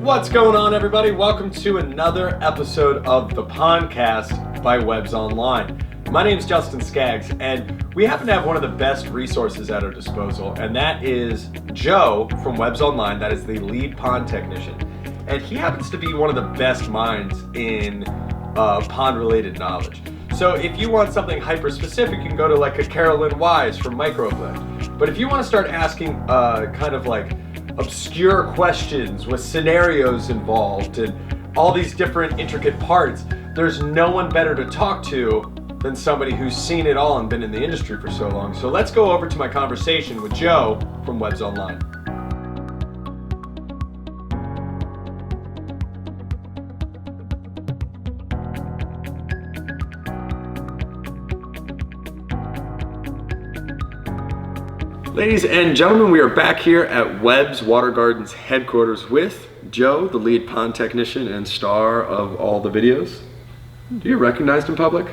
What's going on, everybody? Welcome to another episode of the Pondcast by Webb's Online. My name is Justin Skaggs, and we happen to have one of the best resources at our disposal, and that is Joe from Webb's Online. That is the lead pond technician, and he happens to be one of the best minds in pond-related knowledge. So if you want something hyper-specific, you can go to like a Carolyn Wise from Microlift. But if you want to start asking kind of like obscure questions with scenarios involved and all these different intricate parts, there's no one better to talk to than somebody who's seen it all and been in the industry for so long. So let's go over to my conversation with Joe from Webb's Online. Ladies and gentlemen, we are back here at Webb's Water Gardens headquarters with Joe, the lead pond technician and star of all the videos. Do you recognize him in public?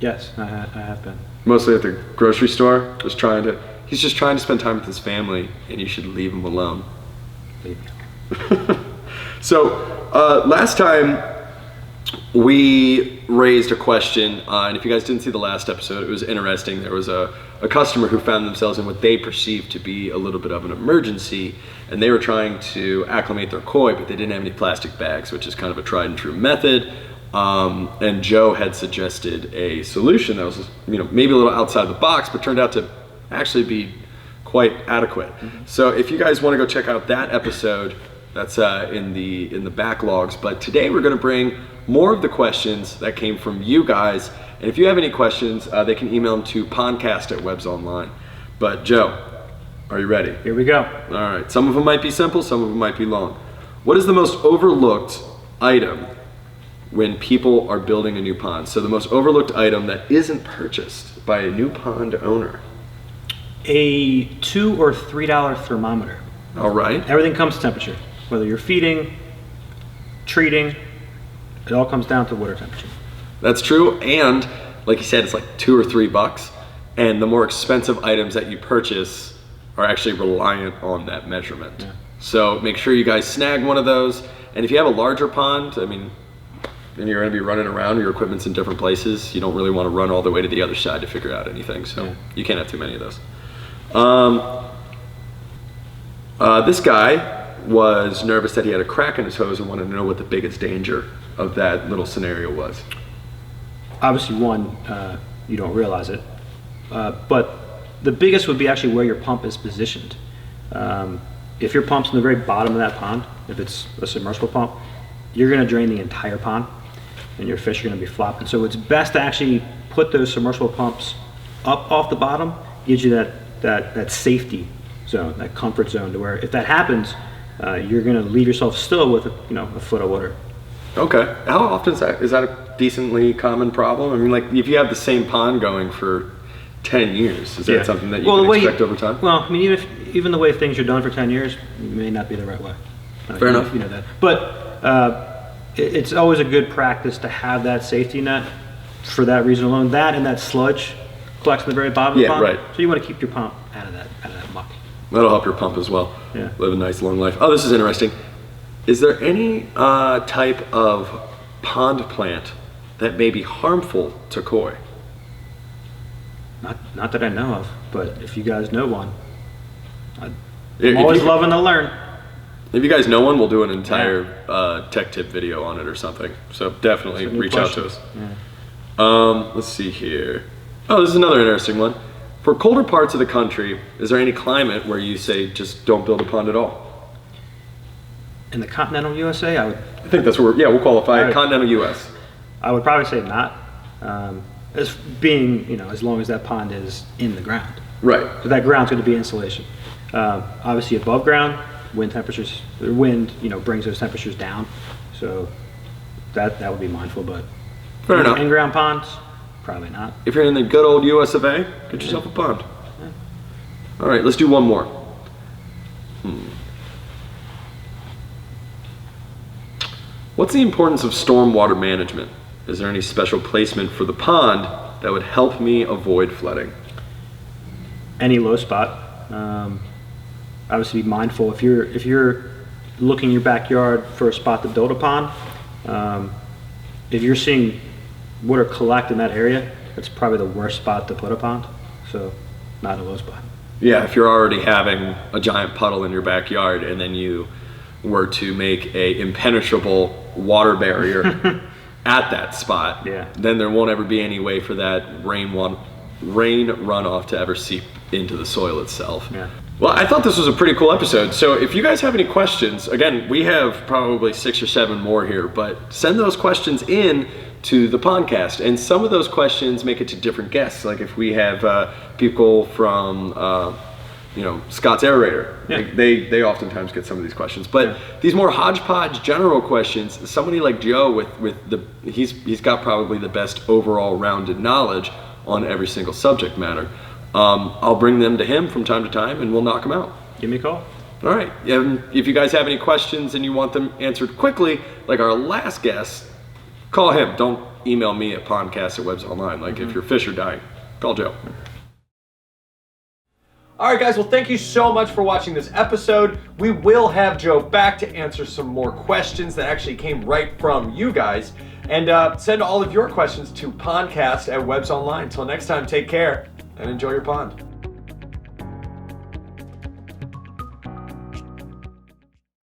Yes, I have been. Mostly at the grocery store, he's just trying to spend time with his family, and you should leave him alone. Leave me. So, last time we raised a question, and if you guys didn't see the last episode, it was interesting. There was a customer who found themselves in what they perceived to be a little bit of an emergency, and they were trying to acclimate their koi, but they didn't have any plastic bags, which is kind of a tried and true method. And Joe had suggested a solution that was, maybe a little outside the box, but turned out to actually be quite adequate. Mm-hmm. So if you guys want to go check out that episode, that's in the backlogs. But today we're going to bring more of the questions that came from you guys. And if you have any questions, they can email them to Pondcast@Webb's Online. But Joe, are you ready? Here we go. All right. Some of them might be simple, some of them might be long. What is the most overlooked item when people are building a new pond? So the most overlooked item that isn't purchased by a new pond owner. A $2 or $3 thermometer. All right. Everything comes to temperature. Whether you're feeding, treating, it all comes down to water temperature. That's true, and like you said, it's like $2 or $3, and the more expensive items that you purchase are actually reliant on that measurement. Yeah. So make sure you guys snag one of those, and if you have a larger pond, and you're going to be running around, your equipment's in different places, you don't really want to run all the way to the other side to figure out anything, so you can't have too many of those. This guy was nervous that he had a crack in his hose and wanted to know what the biggest danger of that little scenario was. Obviously, one, you don't realize it, but the biggest would be actually where your pump is positioned. If your pump's in the very bottom of that pond, if it's a submersible pump, you're going to drain the entire pond, and your fish are going to be flopping. So it's best to actually put those submersible pumps up off the bottom. Gives you that safety zone, that comfort zone, to where if that happens, you're going to leave yourself still with a foot of water. Okay. How often is that? Is that a decently common problem? Like if you have the same pond going for 10 years, is that something that you can expect over time? Well, even the way things are done for 10 years may not be the right way. Fair enough. You know that. But it's always a good practice to have that safety net for that reason alone. That and that sludge collects in the very bottom of the pond. Right. So you want to keep your pump out of that muck. That'll help your pump as well. Yeah. Live a nice long life. Oh, this is interesting. Is there any type of pond plant that may be harmful to koi? Not that I know of, but if you guys know one, I'm always loving to learn. If you guys know one, we'll do an entire tech tip video on it or something. So definitely reach out to us. Yeah. Let's see here. Oh, this is another interesting one. For colder parts of the country, is there any climate where you say just don't build a pond at all? In the continental USA, I think that's where we'll qualify it. Continental US. I would probably say not. As being, as long as that pond is in the ground. Right. So that ground's going to be insulation. Obviously above ground, wind brings those temperatures down. So that would be mindful, but fair enough. In-ground ponds, probably not. If you're in the good old US of A, get yourself a pond. Yeah. All right, let's do one more. What's the importance of stormwater management? Is there any special placement for the pond that would help me avoid flooding? Any low spot. Obviously be mindful if you're looking in your backyard for a spot to build a pond, if you're seeing water collect in that area, that's probably the worst spot to put a pond. So not a low spot. Yeah, if you're already having a giant puddle in your backyard and then you were to make a impenetrable water barrier at that spot, then there won't ever be any way for that rain runoff to ever seep into the soil itself. Yeah. Well, I thought this was a pretty cool episode. So if you guys have any questions, again, we have probably 6 or 7 more here, but send those questions in to the Pondcast. And some of those questions make it to different guests. Like if we have people from, Scott's Aerator, they oftentimes get some of these questions. But these more hodgepodge general questions, somebody like Joe he's got probably the best overall rounded knowledge on every single subject matter. I'll bring them to him from time to time and we'll knock them out. Give me a call. All right. If you guys have any questions and you want them answered quickly, like our last guest, call him. Don't email me at pondcast@websonline. Like if your fish are dying, call Joe. All right, guys. Well, thank you so much for watching this episode. We will have Joe back to answer some more questions that actually came right from you guys. And send all of your questions to pondcast@websonline. Until next time, take care and enjoy your pond.